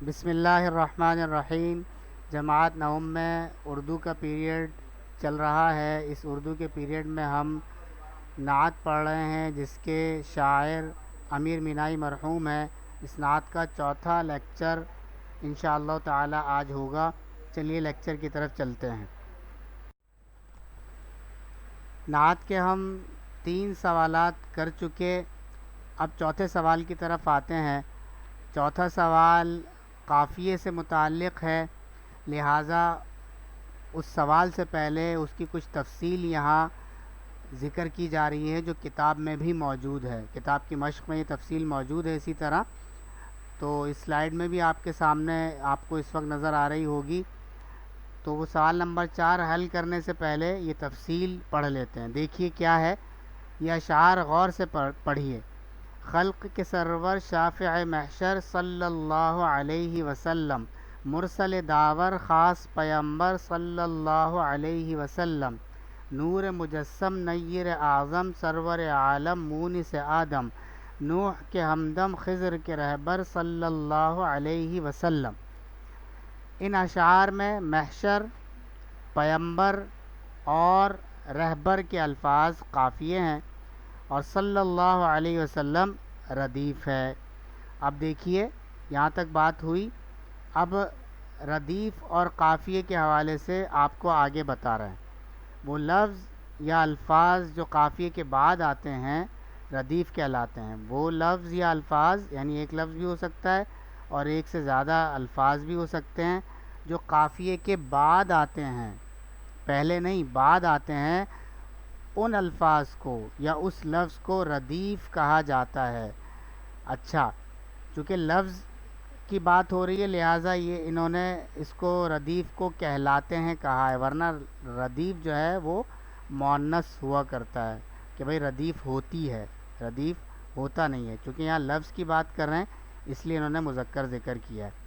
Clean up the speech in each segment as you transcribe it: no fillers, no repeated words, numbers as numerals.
بسم اللہ الرحمن الرحیم۔ جماعت نوم میں اردو کا پیریڈ چل رہا ہے۔ اس اردو کے پیریڈ میں ہم نعت پڑھ رہے ہیں جس کے شاعر امیر مینائی مرحوم ہیں۔ اس نعت کا چوتھا لیکچر انشاءاللہ تعالی آج ہوگا۔ چلیے لیکچر کی طرف چلتے ہیں۔ نعت کے ہم 3 سوالات کر چکے، اب چوتھے سوال کی طرف آتے ہیں۔ چوتھا سوال قافیے سے متعلق ہے، لہٰذا اس سوال سے پہلے اس کی کچھ تفصیل یہاں ذکر کی جا رہی ہے جو کتاب میں بھی موجود ہے۔ کتاب کی مشق میں یہ تفصیل موجود ہے۔ اسی طرح تو اس سلائیڈ میں بھی آپ کے سامنے آپ کو اس وقت نظر آ رہی ہوگی۔ تو وہ سوال نمبر 4 حل کرنے سے پہلے یہ تفصیل پڑھ لیتے ہیں۔ دیکھیے کیا ہے، یہ اشعار غور سے پڑھیے۔ خلق کے سرور شافع محشر صلی اللہ علیہ وسلم، مرسل داور خاص پیمبر صلی اللہ علیہ وسلم، نور مجسم نیر اعظم سرور عالم مونس آدم، نوح کے ہمدم خضر کے رہبر صلی اللہ علیہ وسلم۔ ان اشعار میں محشر، پیمبر اور رہبر کے الفاظ قافیے ہیں اور صلی اللہ علیہ وسلم ردیف ہے۔ اب دیکھیے یہاں تک بات ہوئی، اب ردیف اور قافیے کے حوالے سے آپ کو آگے بتا رہے ہیں۔ وہ لفظ یا الفاظ جو قافیے کے بعد آتے ہیں ردیف کہلاتے ہیں۔ وہ لفظ یا الفاظ یعنی ایک لفظ بھی ہو سکتا ہے اور ایک سے زیادہ الفاظ بھی ہو سکتے ہیں جو قافیے کے بعد آتے ہیں، پہلے نہیں بعد آتے ہیں، ان الفاظ کو یا اس لفظ کو ردیف کہا جاتا ہے۔ اچھا، چونکہ لفظ کی بات ہو رہی ہے لہٰذا یہ انہوں نے اس کو ردیف کو کہلاتے ہیں کہا ہے، ورنہ ردیف جو ہے وہ مؤنث ہوا کرتا ہے کہ بھئی ردیف ہوتی ہے، ردیف ہوتا نہیں ہے۔ چونکہ یہاں لفظ کی بات کر رہے ہیں اس لیے انہوں نے مذکر ذکر کیا ہے۔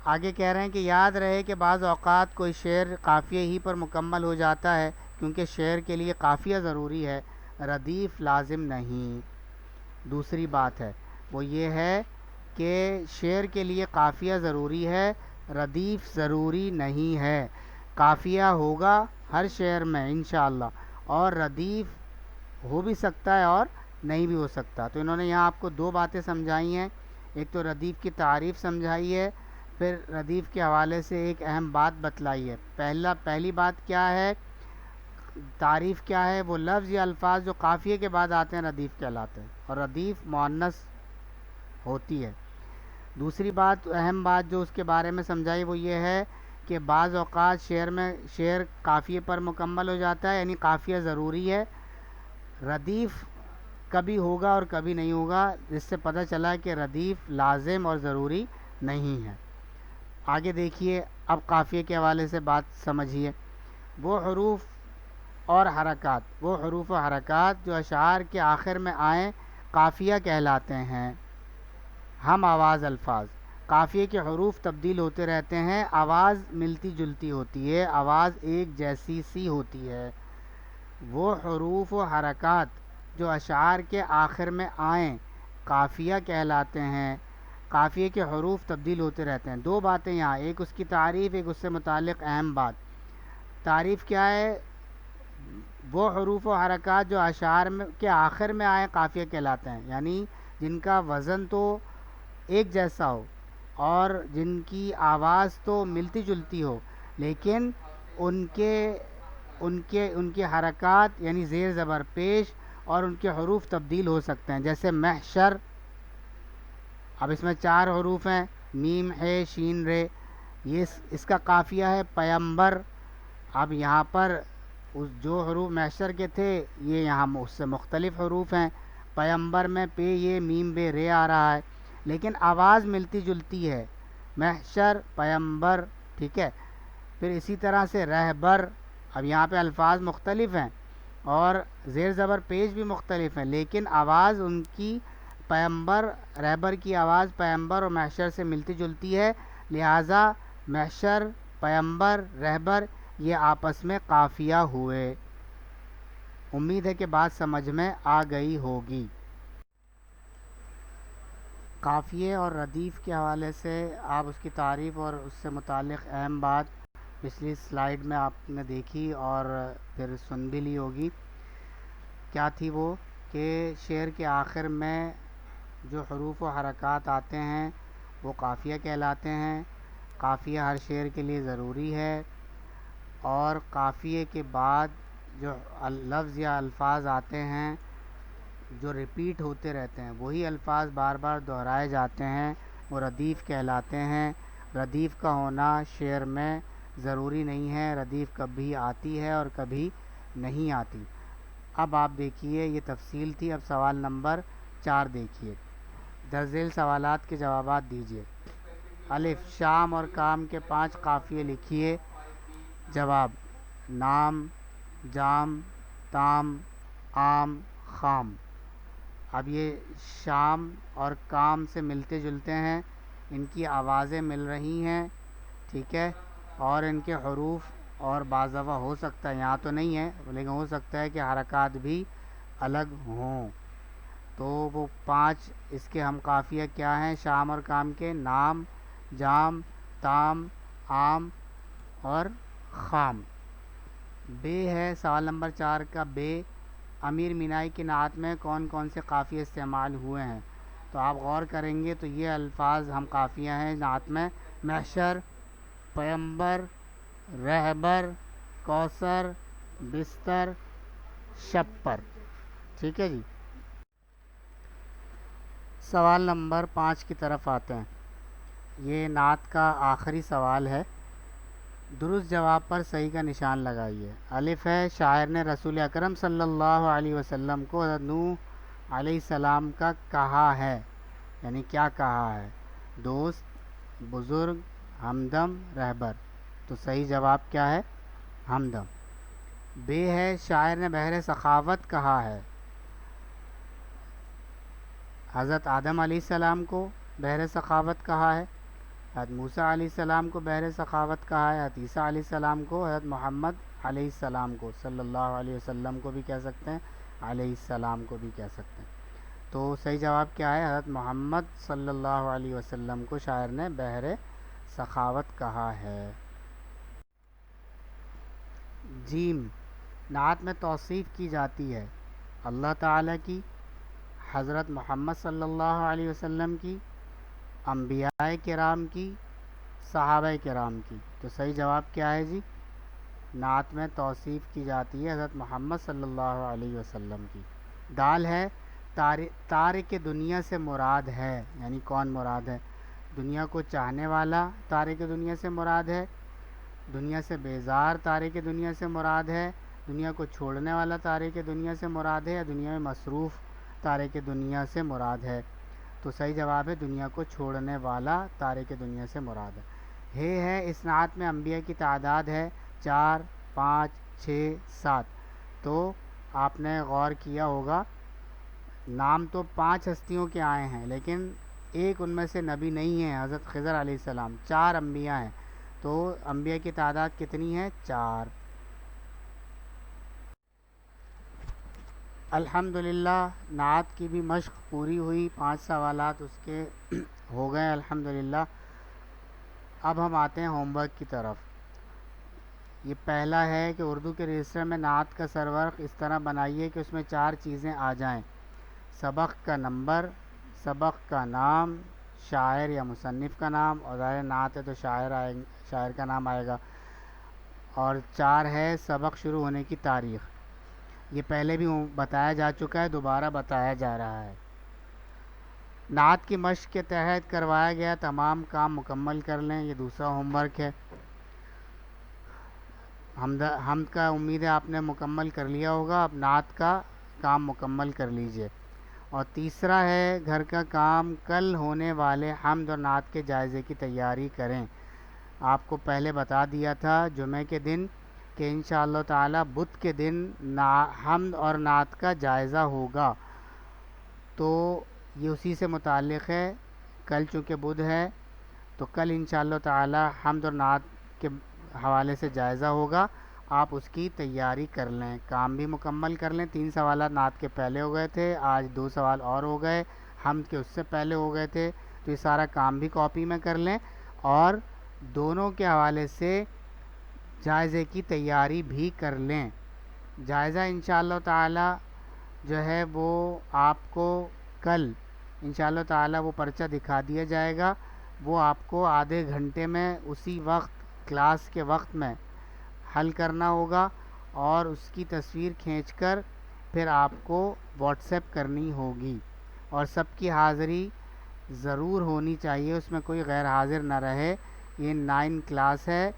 آگے کہہ رہے ہیں کہ یاد رہے کہ بعض اوقات کوئی شعر قافیے ہی پر مکمل ہو جاتا ہے کیونکہ شعر کے لیے قافیہ ضروری ہے، ردیف لازم نہیں۔ دوسری بات ہے وہ یہ ہے کہ شعر کے لیے قافیہ ضروری ہے، ردیف ضروری نہیں ہے۔ قافیہ ہوگا ہر شعر میں انشاءاللہ اور ردیف ہو بھی سکتا ہے اور نہیں بھی ہو سکتا۔ تو انہوں نے یہاں آپ کو 2 باتیں سمجھائی ہیں، ایک تو ردیف کی تعریف سمجھائی ہے، پھر ردیف کے حوالے سے ایک اہم بات بتلائی ہے۔ پہلی بات کیا ہے، تعریف کیا ہے، وہ لفظ یا الفاظ جو قافیے کے بعد آتے ہیں ردیف کہلاتے ہیں اور ردیف مؤنث ہوتی ہے۔ دوسری بات، اہم بات جو اس کے بارے میں سمجھائی وہ یہ ہے کہ بعض اوقات شعر قافیے پر مکمل ہو جاتا ہے یعنی قافیہ ضروری ہے، ردیف کبھی ہوگا اور کبھی نہیں ہوگا، جس سے پتہ چلا کہ ردیف لازم اور ضروری نہیں ہے۔ آگے دیکھیے، اب قافیے کے حوالے سے بات سمجھیے۔ وہ حروف اور حرکات جو اشعار کے آخر میں آئیں قافیہ کہلاتے ہیں۔ ہم آواز الفاظ، قافیے کے حروف تبدیل ہوتے رہتے ہیں، آواز ملتی جلتی ہوتی ہے، آواز ایک جیسی سی ہوتی ہے۔ وہ حروف و حرکات جو اشعار کے آخر میں آئیں قافیہ کہلاتے ہیں۔ قافیے کے حروف تبدیل ہوتے رہتے ہیں۔ 2 باتیں یہاں، ایک اس کی تعریف، ایک اس سے متعلق اہم بات۔ تعریف کیا ہے، وہ حروف و حرکات جو اشعار کے آخر میں آئیں قافیہ کہلاتے ہیں، یعنی جن کا وزن تو ایک جیسا ہو اور جن کی آواز تو ملتی جلتی ہو لیکن ان کے حرکات یعنی زیر زبر پیش اور ان کے حروف تبدیل ہو سکتے ہیں، جیسے محشر۔ اب اس میں 4 حروف ہیں، میم ہے شین رے، یہ اس کا قافیہ ہے پیمبر۔ اب یہاں پر جو حروف محشر کے تھے یہ یہاں اس سے مختلف حروف ہیں، پیمبر میں پے یہ میم بے رے آ رہا ہے لیکن آواز ملتی جلتی ہے، محشر پیمبر، ٹھیک ہے۔ پھر اسی طرح سے رہبر، اب یہاں پہ الفاظ مختلف ہیں اور زیر زبر پیش بھی مختلف ہیں لیکن آواز ان کی پیمبر، رہبر کی آواز پیمبر اور محشر سے ملتی جلتی ہے، لہٰذا محشر، پیمبر، رہبر یہ آپس میں قافیہ ہوئے۔ امید ہے کہ بات سمجھ میں آ گئی ہوگی۔ قافیے اور ردیف کے حوالے سے آپ اس کی تعریف اور اس سے متعلق اہم بات پچھلی سلائیڈ میں آپ نے دیکھی اور پھر سن بھی لی ہوگی. کیا تھی وہ کہ شعر کے آخر میں جو حروف و حرکات آتے ہیں وہ قافیہ کہلاتے ہیں. قافیہ ہر شعر کے لیے ضروری ہے، اور قافیے کے بعد جو لفظ یا الفاظ آتے ہیں جو ریپیٹ ہوتے رہتے ہیں، وہی الفاظ بار بار دہرائے جاتے ہیں، وہ ردیف کہلاتے ہیں. ردیف کا ہونا شعر میں ضروری نہیں ہے، ردیف کبھی آتی ہے اور کبھی نہیں آتی. اب آپ دیکھیے یہ تفصیل تھی. اب سوال نمبر 4 دیکھیے. درج ذیل سوالات کے جوابات دیجیے. الف، شام اور کام کے 5 قافیے لکھیے. جواب: نام، جام، تام، عام، خام. اب یہ شام اور کام سے ملتے جلتے ہیں، ان کی آوازیں مل رہی ہیں، ٹھیک ہے، اور ان کے حروف اور بعض دفعہ ہو سکتا ہے، یہاں تو نہیں ہے لیکن ہو سکتا ہے کہ حرکات بھی الگ ہوں. تو وہ 5 اس کے ہم قافیہ کیا ہیں شام اور کام کے؟ نام، جام، تام، عام اور خام. بے ہے سوال نمبر 4 کا. بے، امیر مینائی کی نعت میں کون کون سے قافیے استعمال ہوئے ہیں؟ تو آپ غور کریں گے تو یہ الفاظ ہم قافیہ ہیں نعت میں: محشر، پیمبر، رہبر، کوثر، بستر، شب پر. ٹھیک ہے جی. سوال نمبر 5 کی طرف آتے ہیں. یہ نعت کا آخری سوال ہے. درست جواب پر صحیح کا نشان لگائیے. الف ہے، شاعر نے رسول اکرم صلی اللہ علیہ وسلم کو حضرت نوح علیہ السلام کا کہا ہے، یعنی کیا کہا ہے؟ دوست، بزرگ، ہمدم، رہبر. تو صحیح جواب کیا ہے؟ ہمدم. بے ہے، شاعر نے بحر سخاوت کہا ہے. حضرت آدم علیہ السلام کو بحر سخاوت کہا ہے، حضرت موسیٰ علیہ السلام کو بحر سخاوت کہا ہے، حضرت عیسیٰ علیہ السلام کو، حضرت محمد علیہ السلام کو صلی اللہ علیہ وسلم کو بھی کہہ سکتے ہیں، علیہ السلام کو بھی کہہ سکتے ہیں. تو صحیح جواب کیا ہے؟ حضرت محمد صلی اللہ علیہ وسلم کو شاعر نے بحر سخاوت کہا ہے. جیم، نعت میں توصیف کی جاتی ہے اللہ تعالیٰ کی، حضرت محمد صلی اللہ علیہ وسلم کی، انبیاء کرام کی، صحابہ کرام کی. تو صحیح جواب کیا ہے جی؟ نعت میں توصیف کی جاتی ہے حضرت محمد صلی اللہ علیہ وسلم کی. دال ہے، تارک دنیا سے مراد ہے، یعنی کون مراد ہے؟ دنیا کو چاہنے والا تارک دنیا سے مراد ہے، دنیا سے بیزار تارک دنیا سے مراد ہے، دنیا کو چھوڑنے والا تارک دنیا سے مراد ہے، یا دنیا میں مصروف تارک دنیا سے مراد ہے؟ تو صحیح جواب ہے دنیا کو چھوڑنے والا تارک دنیا سے مراد ہے. ہے، اس نعت میں انبیاء کی تعداد ہے 4، 5، 6، 7. تو آپ نے غور کیا ہوگا نام تو 5 ہستیوں کے آئے ہیں، لیکن ایک ان میں سے نبی نہیں ہے، حضرت خضر علیہ السلام. 4 انبیاء ہیں. تو انبیاء کی تعداد کتنی ہے؟ 4. الحمدللہ نعت کی بھی مشق پوری ہوئی، 5 سوالات اس کے ہو گئے الحمدللہ. اب ہم آتے ہیں ہوم ورک کی طرف. یہ پہلا ہے کہ اردو کے رجسٹر میں نعت کا سرورق اس طرح بنائیے کہ اس میں 4 چیزیں آ جائیں: سبق کا نمبر، سبق کا نام، شاعر یا مصنف کا نام، اور ظاہر نعت ہے تو شاعر کا نام آئے گا، اور 4 ہے سبق شروع ہونے کی تاریخ. یہ پہلے بھی بتایا جا چکا ہے، دوبارہ بتایا جا رہا ہے. نعت کی مشق کے تحت کروایا گیا تمام کام مکمل کر لیں، یہ دوسرا ہوم ورک ہے. حمد کا امید ہے آپ نے مکمل کر لیا ہوگا، اب نعت کا کام مکمل کر لیجئے. اور تیسرا ہے گھر کا کام، کل ہونے والے حمد اور نعت کے جائزے کی تیاری کریں. آپ کو پہلے بتا دیا تھا جمعہ کے دن کہ انشاءاللہ تعالی بدھ کے دن حمد اور نعت کا جائزہ ہوگا، تو یہ اسی سے متعلق ہے. کل چونکہ بدھ ہے تو کل انشاءاللہ تعالی حمد اور نعت کے حوالے سے جائزہ ہوگا، آپ اس کی تیاری کر لیں، کام بھی مکمل کر لیں. 3 سوالات نعت کے پہلے ہو گئے تھے، آج 2 سوال اور ہو گئے. حمد کے اس سے پہلے ہو گئے تھے، تو یہ سارا کام بھی کاپی میں کر لیں، اور دونوں کے حوالے سے جائزے کی تیاری بھی کر لیں۔ جائزہ انشاءاللہ تعالی جو ہے وہ آپ کو کل انشاءاللہ تعالی وہ پرچہ دکھا دیا جائے گا، وہ آپ کو آدھے گھنٹے میں اسی وقت کلاس کے وقت میں حل کرنا ہوگا، اور اس کی تصویر کھینچ کر پھر آپ کو واٹس ایپ کرنی ہوگی، اور سب کی حاضری ضرور ہونی چاہیے، اس میں کوئی غیر حاضر نہ رہے۔ یہ 9 کلاس ہے،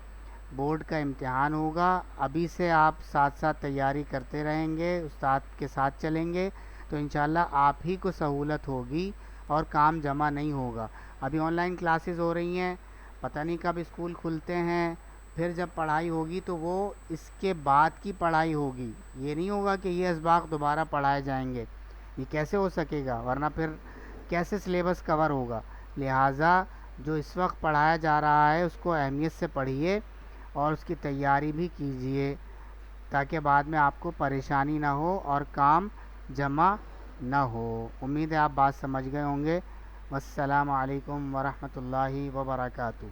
بورڈ کا امتحان ہوگا، ابھی سے آپ ساتھ ساتھ تیاری کرتے رہیں گے، استاد کے ساتھ چلیں گے تو انشاءاللہ آپ ہی کو سہولت ہوگی اور کام جمع نہیں ہوگا۔ ابھی آن لائن کلاسز ہو رہی ہیں، پتہ نہیں کب اسکول کھلتے ہیں، پھر جب پڑھائی ہوگی تو وہ اس کے بعد کی پڑھائی ہوگی، یہ نہیں ہوگا کہ یہ اسباق دوبارہ پڑھائے جائیں گے، یہ کیسے ہو سکے گا، ورنہ پھر کیسے سلیبس کور ہوگا۔ لہٰذا جو اس وقت پڑھایا جا رہا ہے اس کو اہمیت سے پڑھیے اور اس کی تیاری بھی کیجیے، تاکہ بعد میں آپ کو پریشانی نہ ہو اور کام جمع نہ ہو۔ امید ہے آپ بات سمجھ گئے ہوں گے۔ والسلام علیکم ورحمۃ اللہ وبرکاتہ۔